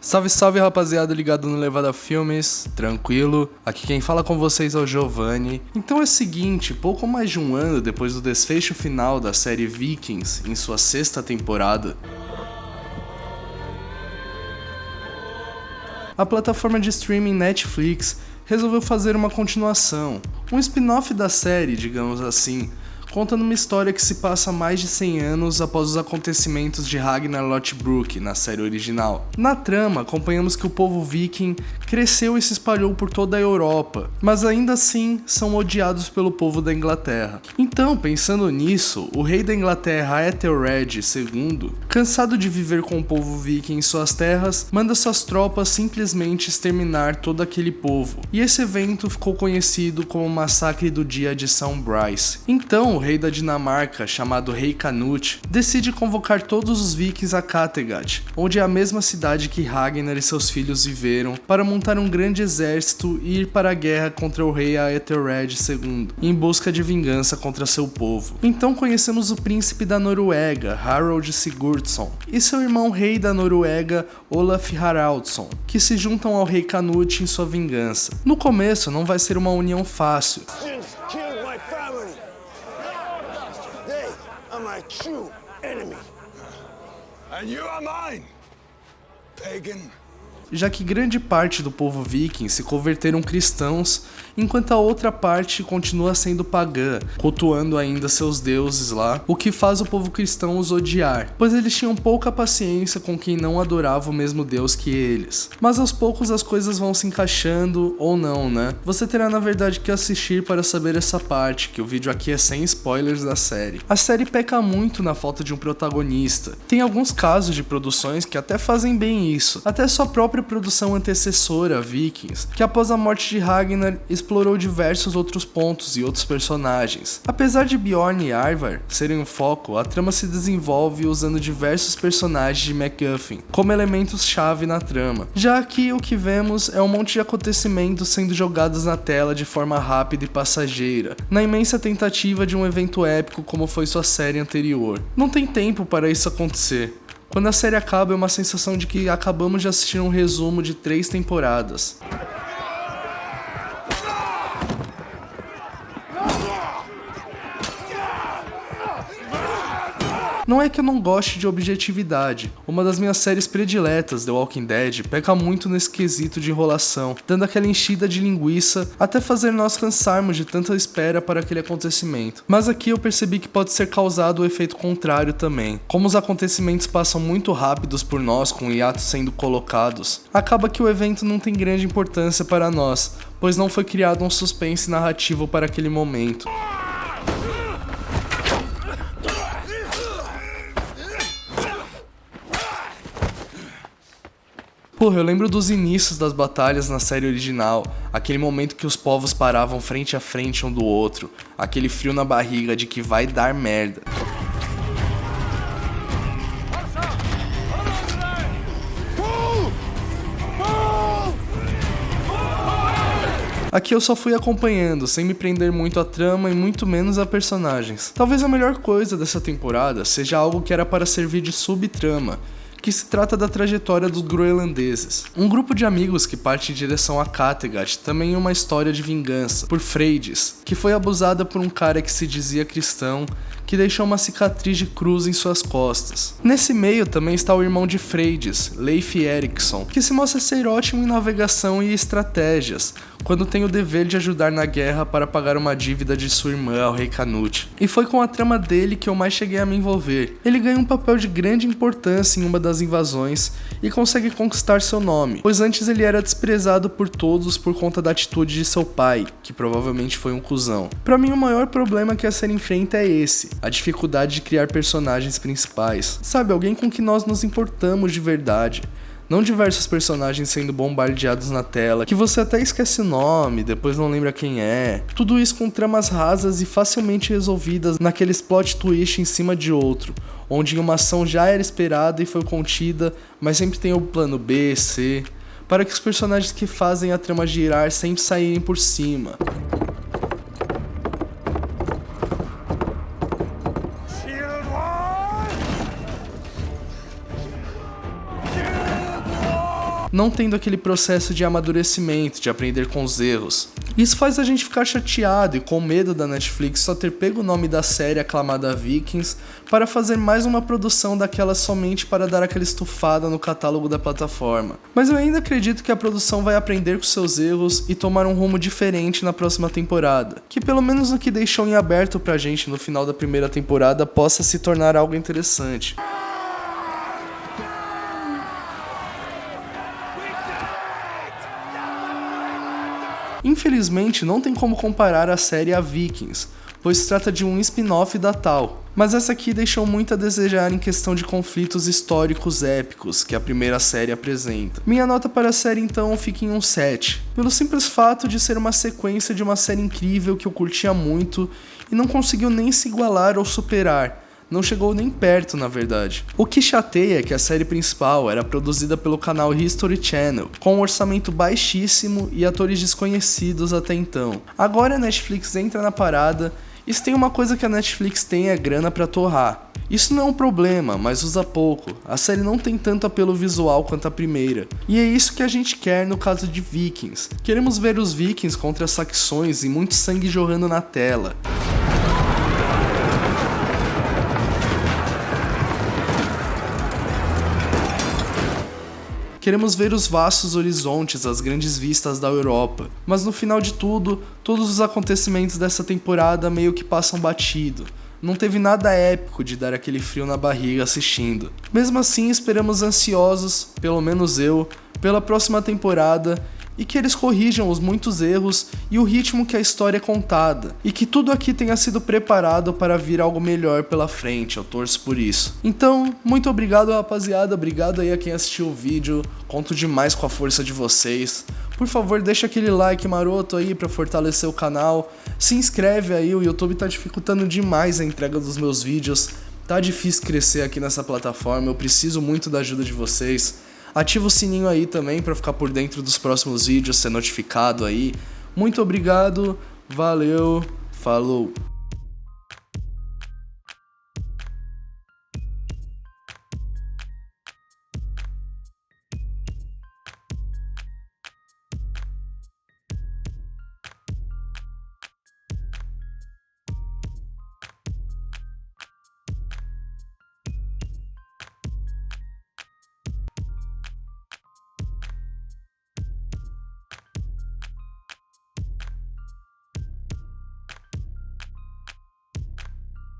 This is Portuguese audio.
Salve, salve rapaziada ligado no Levada Filmes, tranquilo? Aqui quem fala com vocês é o Giovanni. Então é o seguinte, pouco mais de um ano depois do desfecho final da série Vikings, em sua 6ª temporada, a plataforma de streaming Netflix resolveu fazer uma continuação, um spin-off da série, digamos assim, contando uma história que se passa mais de 100 anos após os acontecimentos de Ragnar Lothbrok na série original. Na trama, acompanhamos que o povo viking cresceu e se espalhou por toda a Europa, mas ainda assim são odiados pelo povo da Inglaterra. Então, pensando nisso, o rei da Inglaterra, Ethelred II, cansado de viver com o povo viking em suas terras, manda suas tropas simplesmente exterminar todo aquele povo, e esse evento ficou conhecido como o Massacre do Dia de São Brice. Então, o rei da Dinamarca, chamado Rei Canute, decide convocar todos os vikings a Kattegat, onde é a mesma cidade que Ragnar e seus filhos viveram, para montar um grande exército e ir para a guerra contra o rei Ethelred II, em busca de vingança contra seu povo. Então conhecemos o príncipe da Noruega, Harald Sigurdsson, e seu irmão rei da Noruega, Olaf Haraldsson, que se juntam ao rei Canute em sua vingança. No começo não vai ser uma união fácil. My true enemy. And you are mine, pagan. Já que grande parte do povo viking se converteram cristãos, enquanto a outra parte continua sendo pagã, cultuando ainda seus deuses lá, o que faz o povo cristão os odiar, pois eles tinham pouca paciência com quem não adorava o mesmo Deus que eles. Mas aos poucos as coisas vão se encaixando, ou não, né? Você terá na verdade que assistir para saber essa parte, que o vídeo aqui é sem spoilers da série. A série peca muito na falta de um protagonista. Tem alguns casos de produções que até fazem bem isso, até sua própria produção antecessora, Vikings, que após a morte de Ragnar explorou diversos outros pontos e outros personagens. Apesar de Bjorn e Ivar serem o foco, a trama se desenvolve usando diversos personagens de MacGuffin como elementos-chave na trama. Já aqui o que vemos é um monte de acontecimentos sendo jogados na tela de forma rápida e passageira, na imensa tentativa de um evento épico como foi sua série anterior. Não tem tempo para isso acontecer. Quando a série acaba é uma sensação de que acabamos de assistir um resumo de 3 temporadas. Não é que eu não goste de objetividade, uma das minhas séries prediletas, The Walking Dead, peca muito nesse quesito de enrolação, dando aquela enchida de linguiça até fazer nós cansarmos de tanta espera para aquele acontecimento. Mas aqui eu percebi que pode ser causado o efeito contrário também. Como os acontecimentos passam muito rápidos por nós com hiatos sendo colocados, acaba que o evento não tem grande importância para nós, pois não foi criado um suspense narrativo para aquele momento. Porra, eu lembro dos inícios das batalhas na série original, aquele momento que os povos paravam frente a frente um do outro, aquele frio na barriga de que vai dar merda. Aqui eu só fui acompanhando, sem me prender muito à trama e muito menos a personagens. Talvez a melhor coisa dessa temporada seja algo que era para servir de subtrama, que se trata da trajetória dos groenlandeses. Um grupo de amigos que parte em direção a Kattegat também é uma história de vingança por Freydis, que foi abusada por um cara que se dizia cristão, que deixou uma cicatriz de cruz em suas costas. Nesse meio também está o irmão de Freydis, Leif Erikson, que se mostra ser ótimo em navegação e estratégias, quando tem o dever de ajudar na guerra para pagar uma dívida de sua irmã ao rei Canute. E foi com a trama dele que eu mais cheguei a me envolver. Ele ganha um papel de grande importância em uma das invasões e consegue conquistar seu nome, pois antes ele era desprezado por todos por conta da atitude de seu pai, que provavelmente foi um cuzão. Pra mim o maior problema que a série enfrenta é esse, a dificuldade de criar personagens principais. Sabe, alguém com que nós nos importamos de verdade. Não diversos personagens sendo bombardeados na tela, que você até esquece o nome, depois não lembra quem é. Tudo isso com tramas rasas e facilmente resolvidas naqueles plot twist em cima de outro, onde uma ação já era esperada e foi contida, mas sempre tem o plano B, C, para que os personagens que fazem a trama girar sempre saírem por cima. não tendo aquele processo de amadurecimento, de aprender com os erros. Isso faz a gente ficar chateado e com medo da Netflix só ter pego o nome da série aclamada Vikings para fazer mais uma produção daquela somente para dar aquela estufada no catálogo da plataforma. Mas eu ainda acredito que a produção vai aprender com seus erros e tomar um rumo diferente na próxima temporada, que pelo menos o que deixou em aberto pra gente no final da primeira temporada possa se tornar algo interessante. Infelizmente, não tem como comparar a série a Vikings, pois se trata de um spin-off da tal, mas essa aqui deixou muito a desejar em questão de conflitos históricos épicos que a primeira série apresenta. Minha nota para a série então fica em um 7, pelo simples fato de ser uma sequência de uma série incrível que eu curtia muito e não conseguiu nem se igualar ou superar. Não chegou nem perto, na verdade. O que chateia é que a série principal era produzida pelo canal History Channel, com um orçamento baixíssimo e atores desconhecidos até então. Agora a Netflix entra na parada, e se tem uma coisa que a Netflix tem é grana pra torrar. Isso não é um problema, mas usa pouco. A série não tem tanto apelo visual quanto a primeira. E é isso que a gente quer no caso de Vikings. Queremos ver os Vikings contra saxões e muito sangue jorrando na tela. Queremos ver os vastos horizontes, as grandes vistas da Europa. Mas no final de tudo, todos os acontecimentos dessa temporada meio que passam batido. Não teve nada épico de dar aquele frio na barriga assistindo. Mesmo assim, esperamos ansiosos, pelo menos eu, pela próxima temporada e que eles corrijam os muitos erros e o ritmo que a história é contada, e que tudo aqui tenha sido preparado para vir algo melhor pela frente, eu torço por isso. Então, muito obrigado rapaziada, obrigado aí a quem assistiu o vídeo, conto demais com a força de vocês. Por favor, deixa aquele like maroto aí para fortalecer o canal, se inscreve aí, o YouTube tá dificultando demais a entrega dos meus vídeos, tá difícil crescer aqui nessa plataforma, eu preciso muito da ajuda de vocês. Ativa o sininho aí também para ficar por dentro dos próximos vídeos, ser notificado aí. Muito obrigado, valeu, falou!